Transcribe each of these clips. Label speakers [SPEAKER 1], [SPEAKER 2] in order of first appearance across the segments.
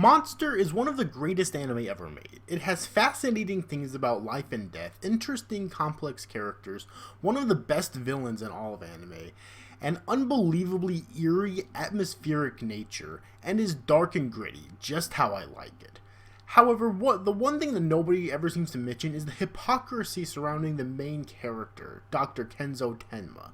[SPEAKER 1] Monster is one of the greatest anime ever made. It has fascinating things about life and death, interesting complex characters, one of the best villains in all of anime, an unbelievably eerie, atmospheric nature, and is dark and gritty, just how I like it. However, the one thing that nobody ever seems to mention is the hypocrisy surrounding the main character, Dr. Kenzo Tenma.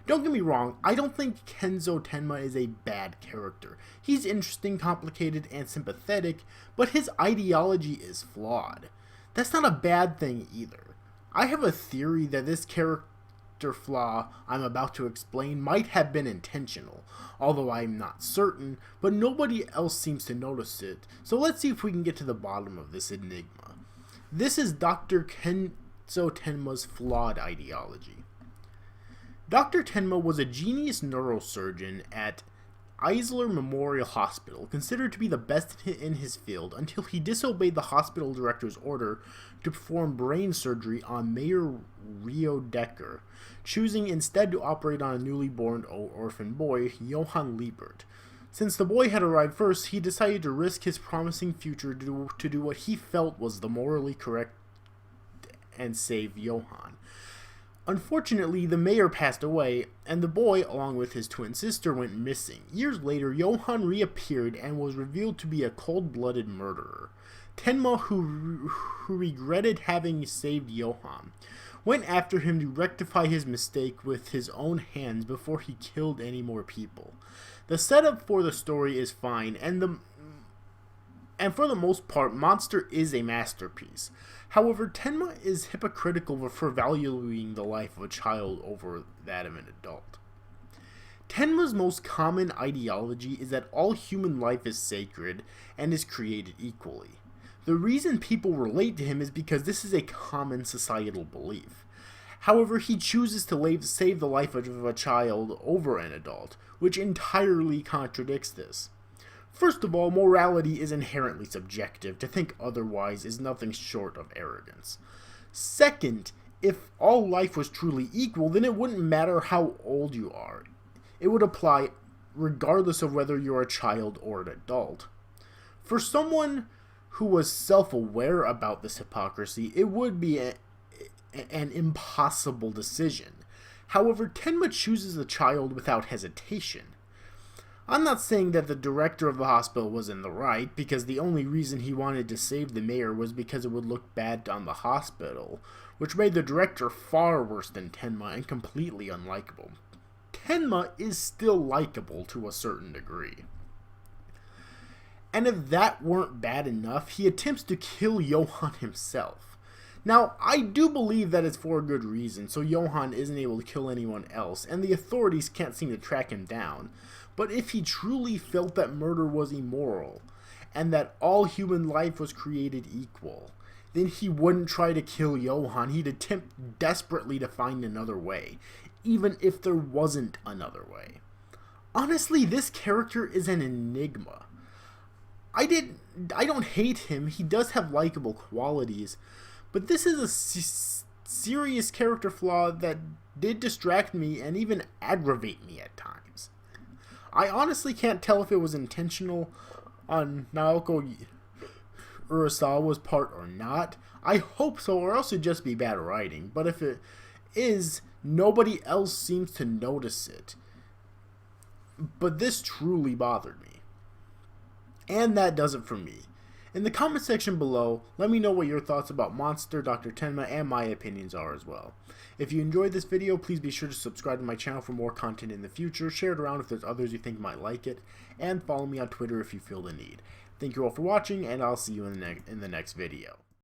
[SPEAKER 1] Don't get me wrong, I don't think Kenzo Tenma is a bad character. He's interesting, complicated, and sympathetic, but his ideology is flawed. That's not a bad thing either. I have a theory that this character flaw I'm about to explain might have been intentional, although I'm not certain, but nobody else seems to notice it, so let's see if we can get to the bottom of this enigma. This is Dr. Kenzo Tenma's flawed ideology. Dr. Tenma was a genius neurosurgeon at Eisler Memorial Hospital, considered to be the best in his field until he disobeyed the hospital director's order to perform brain surgery on Mayor Rio Decker, choosing instead to operate on a newly born orphan boy, Johann Liebert. Since the boy had arrived first, he decided to risk his promising future to do what he felt was the morally correct and save Johann. Unfortunately, the mayor passed away, and the boy, along with his twin sister, went missing. Years later, Johann reappeared and was revealed to be a cold-blooded murderer. Tenma, who regretted having saved Johann, went after him to rectify his mistake with his own hands before he killed any more people. The setup for the story is fine, and for the most part, Monster is a masterpiece. However, Tenma is hypocritical for valuing the life of a child over that of an adult. Tenma's most common ideology is that all human life is sacred and is created equally. The reason people relate to him is because this is a common societal belief. However, he chooses to save the life of a child over an adult, which entirely contradicts this. First of all, morality is inherently subjective. To think otherwise is nothing short of arrogance. Second, if all life was truly equal, then it wouldn't matter how old you are. It would apply regardless of whether you're a child or an adult. For someone who was self-aware about this hypocrisy, it would be an impossible decision. However, Tenma chooses the child without hesitation. I'm not saying that the director of the hospital was in the right, because the only reason he wanted to save the mayor was because it would look bad on the hospital, which made the director far worse than Tenma and completely unlikable. Tenma is still likable to a certain degree. And if that weren't bad enough, he attempts to kill Johann himself. Now, I do believe that it's for a good reason, so Johann isn't able to kill anyone else, and the authorities can't seem to track him down. But if he truly felt that murder was immoral, and that all human life was created equal, then he wouldn't try to kill Johann. He'd attempt desperately to find another way, even if there wasn't another way. Honestly, this character is an enigma. I don't hate him. He does have likable qualities, but this is a serious character flaw that did distract me and even aggravate me at times. I honestly can't tell if it was intentional on Naoko Urasawa's part or not. I hope so, or else it'd just be bad writing. But if it is, nobody else seems to notice it. But this truly bothered me. And that does it for me. In the comment section below, let me know what your thoughts about Monster, Dr. Tenma, and my opinions are as well. If you enjoyed this video, please be sure to subscribe to my channel for more content in the future, share it around if there's others you think might like it, and follow me on Twitter if you feel the need. Thank you all for watching, and I'll see you in the next video.